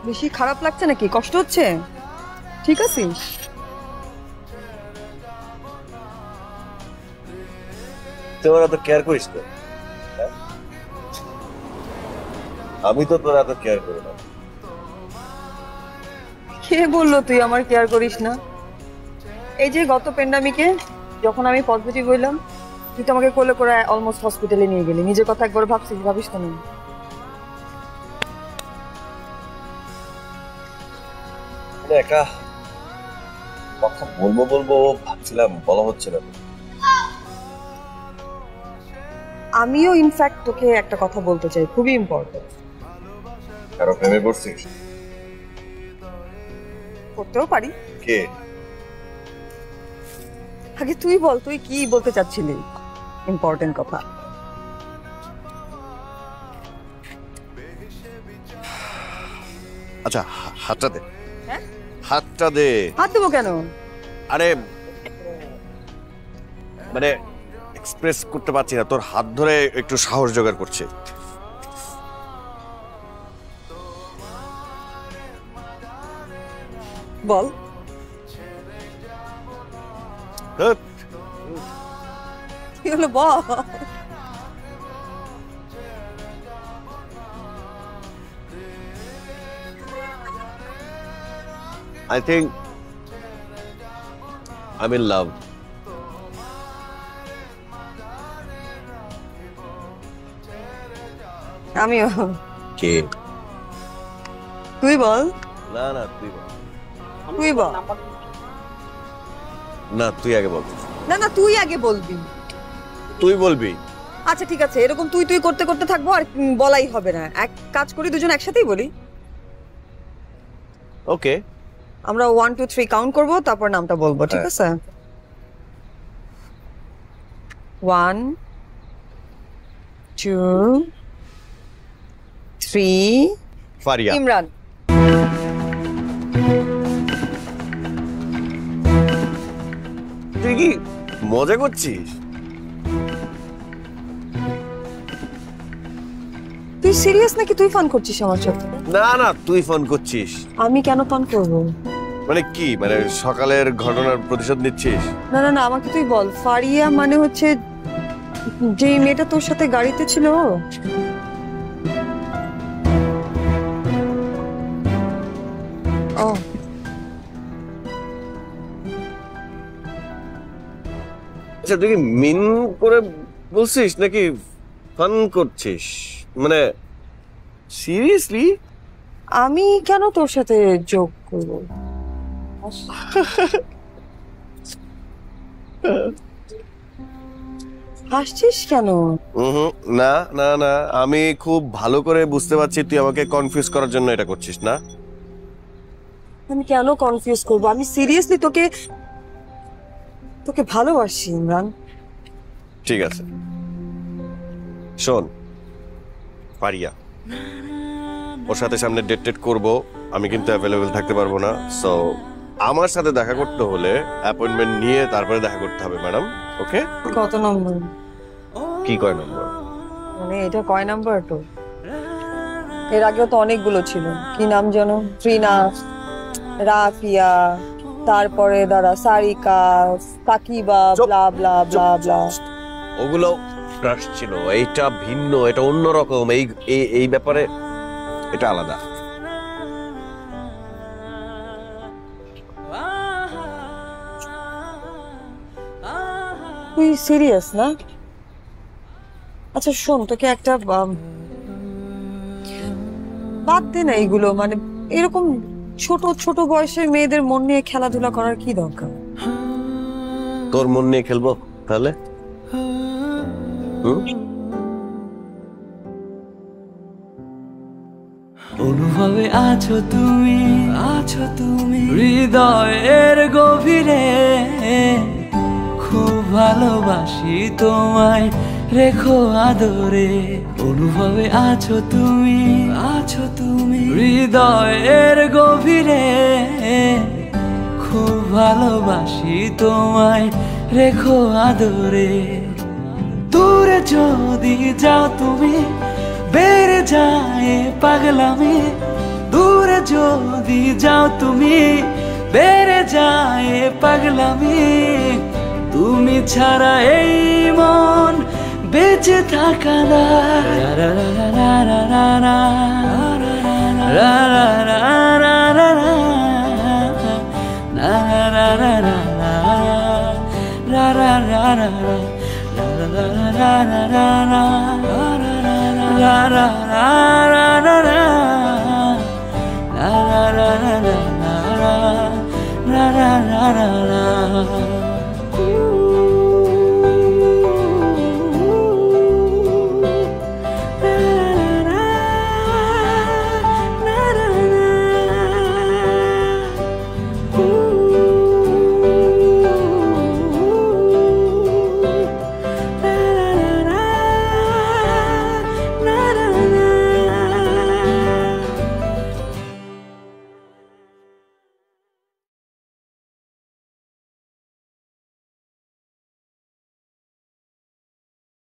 বেশি খারাপ লাগছে নাকি? কষ্ট হচ্ছে? ঠিক আছে, তোর এত কেয়ার করিস তো? আমি তো তোর এত কেয়ার করি না। কে বললো তুই আমার কেয়ার করিস না? এই যে গত প্যান্ডামিকে যখন আমি পজিটিভ হইলাম, তুই তো আমাকে কোলে করে অলমোস্ট হসপিটালে নিয়ে গেলি। নিজের কথা একবার ভাবছিস? ভাবিস তো না? একা কথা বলবো বলবো ভাবছিলাম, বলা হচ্ছে না। আমিও ইনফ্যাক্ট তোকে একটা কথা বলতে চাই, খুবই ইম্পর্টেন্ট। কারো প্রেমে পড়ছিস? করতেও পারি। কে? আগে তুই বল, তুই কি বলতে চাচ্ছিলি? ইম্পর্টেন্ট কথা। আচ্ছা, হাতটা দে। হ্যাঁ, হাতটা দে। হাত দেবো কেন? আরে মানে এক্সপ্রেস করতে পারছি না, তোর হাত ধরে একটু সাহস জোগাড় করছে। বল। কি হলো বল। I think I'm in love. আমিও। কে? তুই বল। না না, তুই বল। তুই বল। না, তুই আগে বল। না না, তুই আগে বলবি। তুই বলবি? আচ্ছা ঠিক আছে, এরকম তুই তুই করতে করতে থাকবো, আর বলাই হবে না। এক কাজ করি, দুজন একসাথেই বলি। ওকে। আমরা 1 2 3 কাউন্ট করবো, তারপর নামটা বলবো, ঠিক আছে? 1 2 3। ফারিয়া। ইমরান। তুই কি মজা করছিস? তুই সিরিয়াস নাকি তুই ফান করছিস আমার সাথে? না না, তুই ফোন করছিস। আমি কেন ফান করব? মানে কি, মানে সকালের ঘটনার প্রতিশোধ নিচ্ছিস? না না না, আমাকে তুই বল। ফারিয়া মানে হচ্ছে যে মেয়েটা তোর সাথে গাড়িতে ছিল? ও আচ্ছা, তুই কি মিন করে বলছিস নাকি ফান করছিস? মানে সিরিয়াসলি? আমি কেন তোর সাথে যোগ করব? হাসছিস কেন? না না না, আমি খুব ভালো করে বুঝতে পারছি তুই আমাকে কনফিউজ করার জন্য এটা করছিস না। আমি কেন কনফিউজ করব? আমি সিরিয়াসলি তোকে তোকে ভালোবাসি ইমরান। ঠিক আছে, শোন ফারিয়া, ওর সাথে সামনে ডেট টেট করবো, আমি কিন্তু অ্যাভেলেবেল থাকতে পারবো না। সো আমার সাথে দেখা করতে হলে অ্যাপয়েন্টমেন্ট নিয়ে তারপরে দেখা করতে হবে ম্যাডাম। ওকে? কত নম্বর? কি কয় নম্বর? মানে এটা কয় নাম্বার তো? এর আগেও তো অনেকগুলো ছিল। কি নাম যেন? ত্রিনা, রাফিয়া, তারপরে দাঁড়া সারিকা, সাকিবা, ব্লা ব্লা ব্লা ব্লা। ওগুলো ক্রাশ ছিল, এইটা ভিন্ন, এটা অন্যরকম। এই এই ব্যাপারে এটা আলাদা। তুই সিরিয়াস না? আচ্ছা শোন, তোকে একটা বাদ দে না এইগুলো। মানে এরকম ছোট ছোট বয়সে মেয়েদের মন নিয়ে খেলাধুলা করার কি দরকার? তোর মন নিয়ে খেলবো তাহলে? অনুভবে আছো তুমি হৃদয়ের গভীরে। খুব ভালোবাসি তোমায়, রেখো আদরে। অনুভবে আছো তুমি হৃদয়ের গভীরে, খুব ভালোবাসি তোমায়, রেখো আদরে। দূরে যদি যাও তুমি বেড়ে যায় পাগলামি, দূরে যদি যাও তুমি বেড়ে যায় পাগলামি। তুমি ছাড়া এই মন বেঁচে থাকা না। La